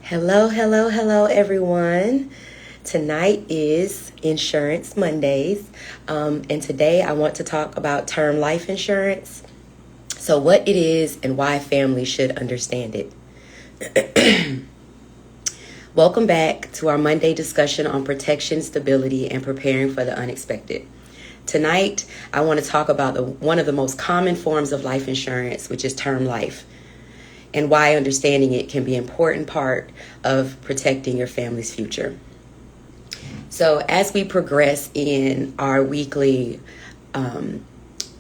Hello, hello, hello, everyone. Tonight is Insurance Mondays, and today I want to talk about term life insurance. So, what it is and why families should understand it. Welcome back to our Monday discussion on protection, stability, and preparing for the unexpected. Tonight, I want to talk about one of the most common forms of life insurance, which is term life, and why understanding it can be an important part of protecting your family's future. So as we progress in our weekly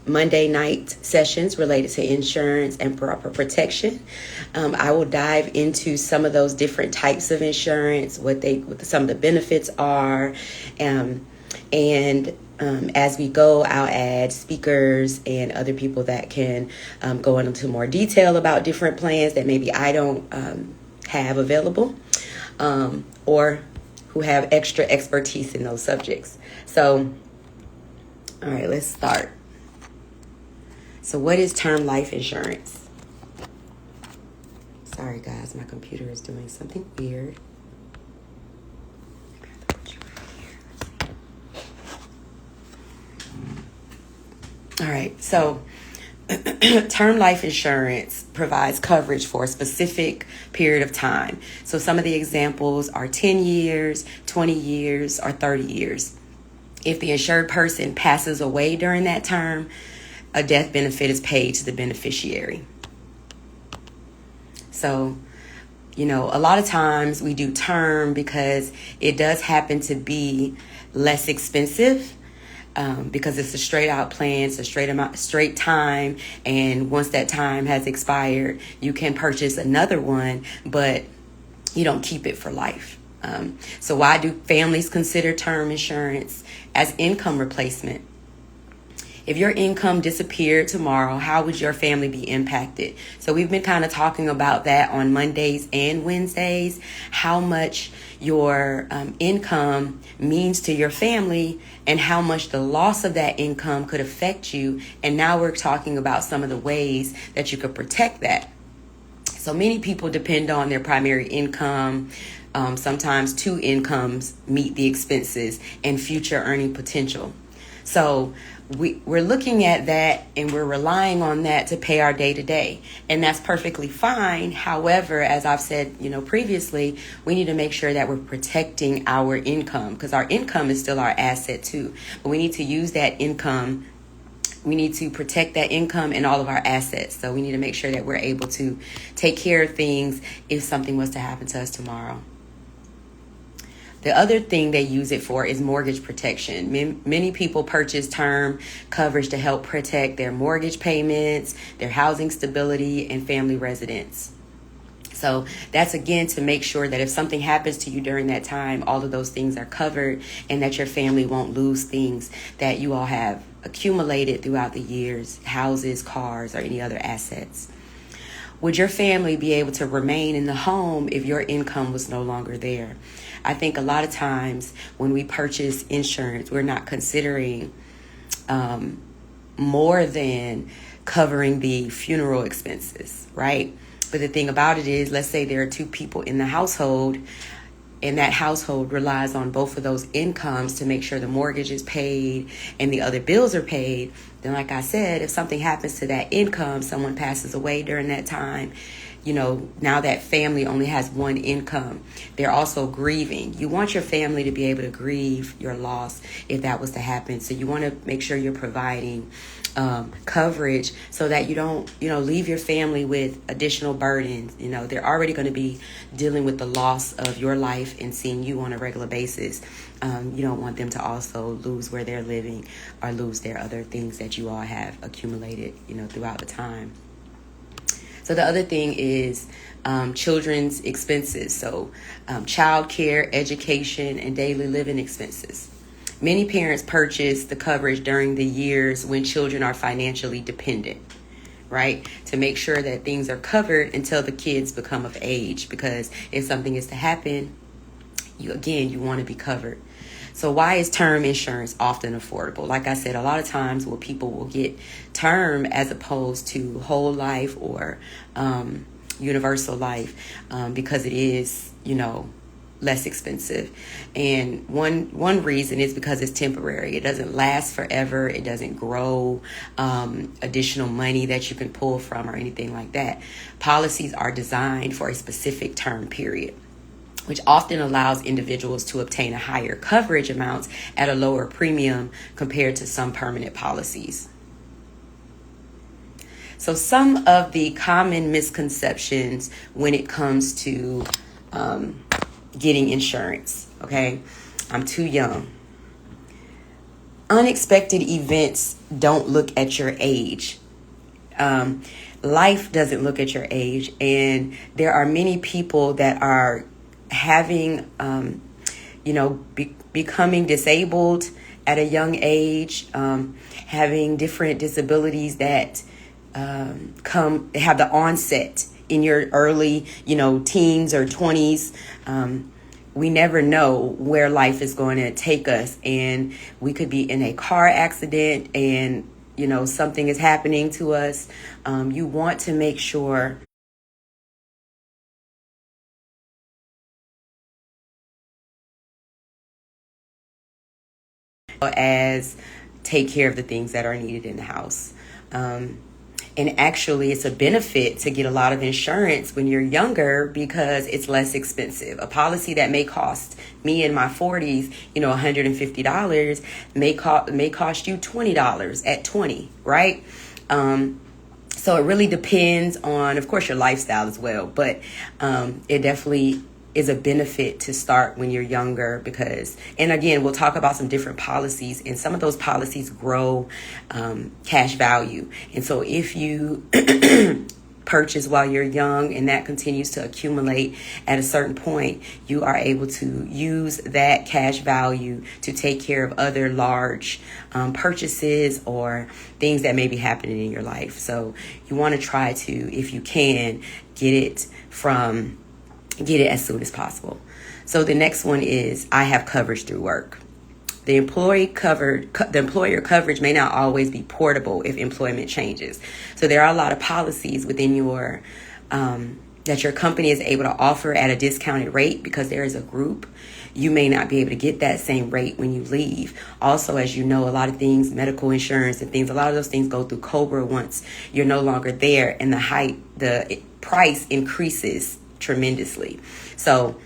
Monday night sessions related to insurance and proper protection, I will dive into some of those different types of insurance, what some of the benefits are, and as we go, I'll add speakers and other people that can go into more detail about different plans that maybe I don't have available, or who have extra expertise in those subjects. So, all right, let's start. So what is term life insurance? Sorry, guys, my computer is doing something weird. All right, so term life insurance provides coverage for a specific period of time. So some of the examples are 10 years, 20 years, or 30 years. If the insured person passes away during that term, a death benefit is paid to the beneficiary. So, a lot of times we do term because it does happen to be less expensive. Because it's a straight out plan, it's a straight time, and once that time has expired, you can purchase another one, but you don't keep it for life. So why do families consider term insurance? As income replacement. If your income disappeared tomorrow, how would your family be impacted? So we've been kind of talking about that on Mondays and Wednesdays, how much your income means to your family and how much the loss of that income could affect you. And now we're talking about some of the ways that you could protect that. So many people depend on their primary income. Sometimes two incomes meet the expenses and future earning potential. So we're looking at that and we're relying on that to pay our day-to-day. And that's perfectly fine. However, as I've said, previously, we need to make sure that we're protecting our income because our income is still our asset too. But we need to use that income. We need to protect that income and all of our assets. So we need to make sure that we're able to take care of things if something was to happen to us tomorrow. The other thing they use it for is mortgage protection. Many people purchase term coverage to help protect their mortgage payments, their housing stability, and family residence. So that's, again, to make sure that if something happens to you during that time, all of those things are covered and that your family won't lose things that you all have accumulated throughout the years, houses, cars, or any other assets. Would your family be able to remain in the home if your income was no longer there? I think a lot of times when we purchase insurance, we're not considering more than covering the funeral expenses, right? But the thing about it is, let's say there are two people in the household, and that household relies on both of those incomes to make sure the mortgage is paid and the other bills are paid. Then, like I said, if something happens to that income, someone passes away during that time, now that family only has one income. They're also grieving. You want your family to be able to grieve your loss if that was to happen. So you want to make sure you're providing coverage so that you don't, leave your family with additional burdens. They're already going to be dealing with the loss of your life and seeing you on a regular basis. You don't want them to also lose where they're living or lose their other things that you all have accumulated, throughout the time. So the other thing is children's expenses. So child care, education, and daily living expenses. Many parents purchase the coverage during the years when children are financially dependent, right? To make sure that things are covered until the kids become of age. Because if something is to happen, you want to be covered. So why is term insurance often affordable? Like I said, a lot of times people will get term as opposed to whole life or universal life, because it is, less expensive. And one reason is because it's temporary. It doesn't last forever. It doesn't grow additional money that you can pull from or anything like that. Policies are designed for a specific term period, which often allows individuals to obtain a higher coverage amounts at a lower premium compared to some permanent policies. So some of the common misconceptions when it comes to getting insurance, okay? I'm too young. Unexpected events don't look at your age. Life doesn't look at your age, and there are many people that are having, becoming disabled at a young age, having different disabilities that have the onset in your early, teens or 20s. We never know where life is going to take us, and we could be in a car accident and, something is happening to us. You want to make sure as take care of the things that are needed in the house. And actually, it's a benefit to get a lot of insurance when you're younger because it's less expensive. A policy that may cost me in my 40s, $150 may cost you $20 at 20, right? So it really depends on, of course, your lifestyle as well. But it definitely is a benefit to start when you're younger because, and again, we'll talk about some different policies, and some of those policies grow cash value. And so if you purchase while you're young and that continues to accumulate, at a certain point, you are able to use that cash value to take care of other large purchases or things that may be happening in your life. So you want to try to, if you can, get it as soon as possible. So the next one is I have coverage through work. The employer coverage may not always be portable if employment changes. So there are a lot of policies within your that your company is able to offer at a discounted rate because there is a group. You may not be able to get that same rate when you leave. Also, as you know, a lot of things, medical insurance and things, a lot of those things go through COBRA once you're no longer there, and the price increases tremendously. So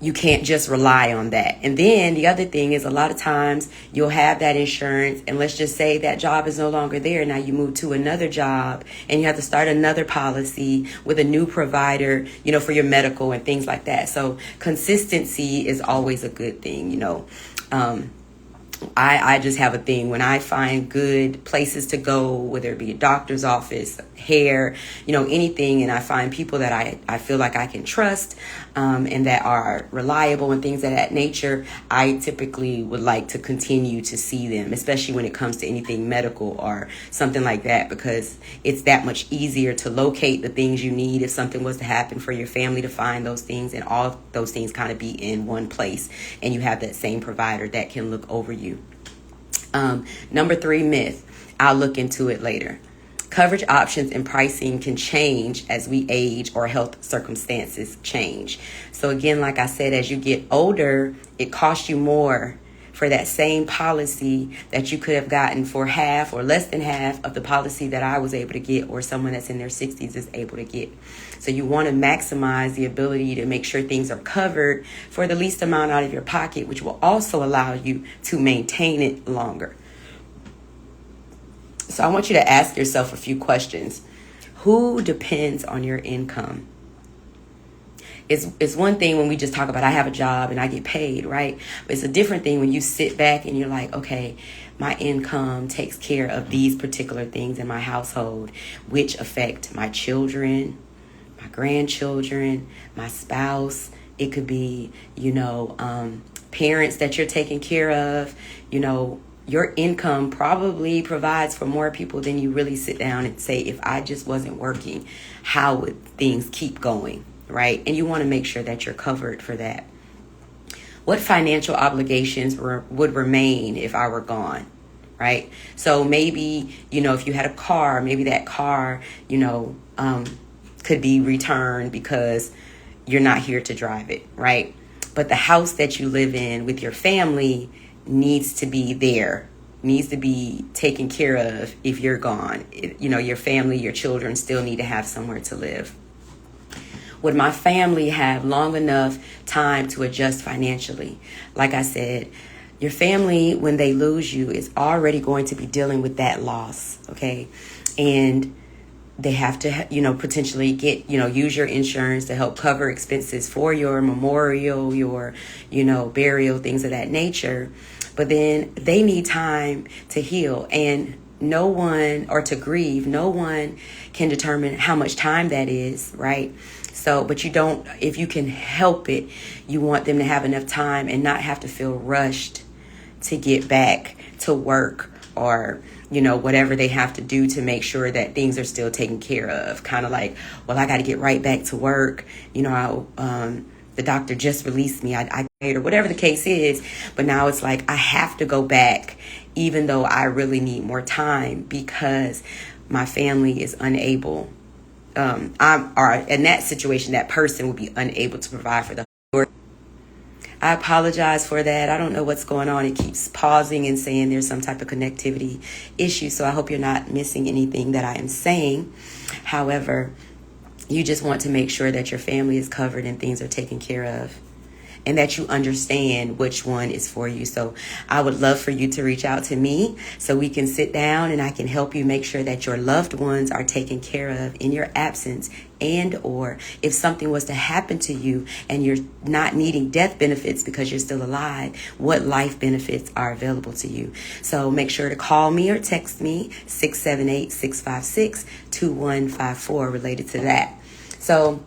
you can't just rely on that. And then the other thing is a lot of times you'll have that insurance, and let's just say that job is no longer there. Now you move to another job and you have to start another policy with a new provider, for your medical and things like that. So consistency is always a good thing, I just have a thing when I find good places to go, whether it be a doctor's office, hair, anything, and I find people that I feel like I can trust and that are reliable and things of that nature, I typically would like to continue to see them, especially when it comes to anything medical or something like that, because it's that much easier to locate the things you need if something was to happen for your family, to find those things and all those things kind of be in one place, and you have that same provider that can look over you. Number 3 myth, I'll look into it later. Coverage options and pricing can change as we age or health circumstances change. So again, like I said, as you get older, it costs you more for that same policy that you could have gotten for half or less than half of the policy that I was able to get, or someone that's in their 60s is able to get. So you want to maximize the ability to make sure things are covered for the least amount out of your pocket, which will also allow you to maintain it longer. So I want you to ask yourself a few questions. Who depends on your income? It's one thing when we just talk about I have a job and I get paid, right? But it's a different thing when you sit back and you're like, okay, my income takes care of these particular things in my household, which affect my children, my grandchildren, my spouse. It could be, parents that you're taking care of. Your income probably provides for more people than you really sit down and say, if I just wasn't working, how would things keep going, right? And you want to make sure that you're covered for that. What financial obligations would remain if I were gone, right? So maybe, if you had a car, maybe that car, could be returned because you're not here to drive it, right? But the house that you live in with your family needs to be there, needs to be taken care of if you're gone. Your family, your children still need to have somewhere to live. Would my family have long enough time to adjust financially? Like I said, your family, when they lose you, is already going to be dealing with that loss, okay? And they have to, potentially get, use your insurance to help cover expenses for your memorial, your, burial, things of that nature. But then they need time to heal, and no one, or to grieve, no one can determine how much time that is, right? So, but if you can help it, you want them to have enough time and not have to feel rushed to get back to work, or whatever they have to do to make sure that things are still taken care of. Kind of like, well, I got to get right back to work. The doctor just released me. I or whatever the case is. But now it's like I have to go back, even though I really need more time because my family is unable. In that situation, that person will be unable to provide for the. I apologize for that. I don't know what's going on. It keeps pausing and saying there's some type of connectivity issue. So I hope you're not missing anything that I am saying. However, you just want to make sure that your family is covered and things are taken care of, and that you understand which one is for you. So I would love for you to reach out to me so we can sit down and I can help you make sure that your loved ones are taken care of in your absence, and or if something was to happen to you and you're not needing death benefits because you're still alive, what life benefits are available to you. So make sure to call me or text me 678-656-2154 related to that. So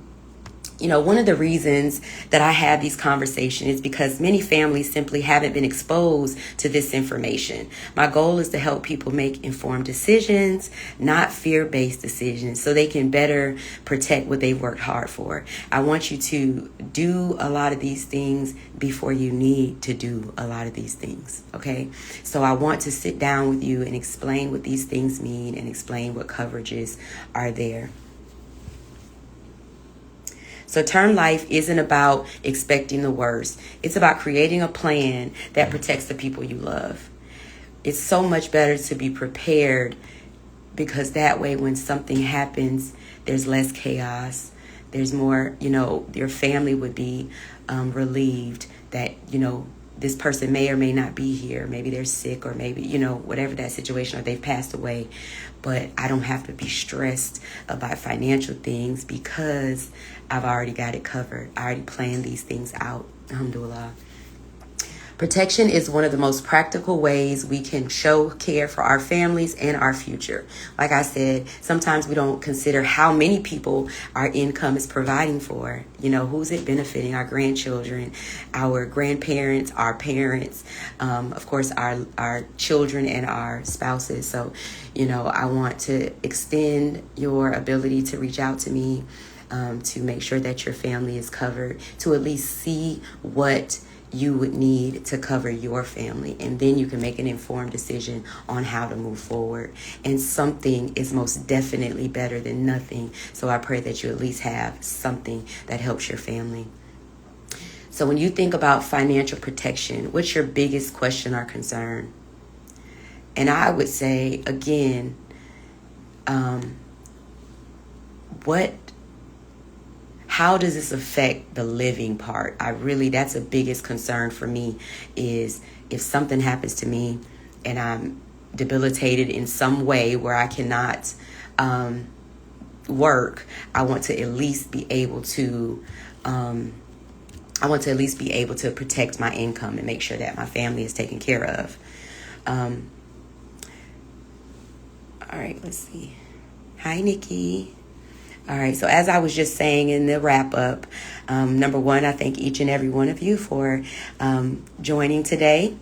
one of the reasons that I have these conversations is because many families simply haven't been exposed to this information. My goal is to help people make informed decisions, not fear-based decisions, so they can better protect what they've worked hard for. I want you to do a lot of these things before you need to do a lot of these things, okay? So I want to sit down with you and explain what these things mean and explain what coverages are there. So term life isn't about expecting the worst. It's about creating a plan that protects the people you love. It's so much better to be prepared, because that way when something happens, there's less chaos. There's more, your family would be relieved that, this person may or may not be here. Maybe they're sick, or maybe, whatever that situation, or they've passed away. But I don't have to be stressed about financial things because I've already got it covered. I already planned these things out. Alhamdulillah. Protection is one of the most practical ways we can show care for our families and our future. Like I said, sometimes we don't consider how many people our income is providing for. Who's it benefiting? Our grandchildren, our grandparents, our parents, of course, our children and our spouses. So, I want to extend your ability to reach out to me, to make sure that your family is covered, to at least see what you would need to cover your family, and then you can make an informed decision on how to move forward. And something is most definitely better than nothing. So I pray that you at least have something that helps your family. So when you think about financial protection, what's your biggest question or concern? And I would say, again, how does this affect the living part? That's the biggest concern for me, is if something happens to me and I'm debilitated in some way where I cannot work, I want to at least be able to protect my income and make sure that my family is taken care of. All right, let's see. Hi, Nikki. All right, so as I was just saying in the wrap up, number one, I thank each and every one of you for joining today.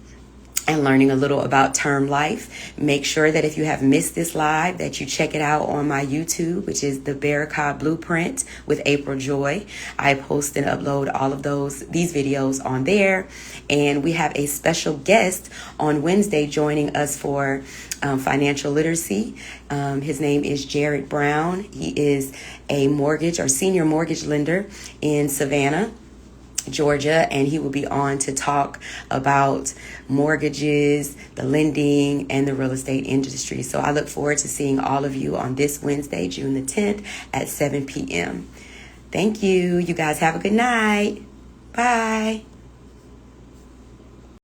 and learning a little about term life. Make sure that if you have missed this live, that you check it out on my YouTube, which is the Barricade Blueprint with April Joy. I post and upload all of these videos on there. And we have a special guest on Wednesday joining us for financial literacy. His name is Jared Brown. He is a mortgage or senior mortgage lender in Savannah, Georgia, and he will be on to talk about mortgages, the lending, and the real estate industry. So I look forward to seeing all of you on this Wednesday, June the 10th at 7 p.m. Thank you. You guys have a good night. Bye.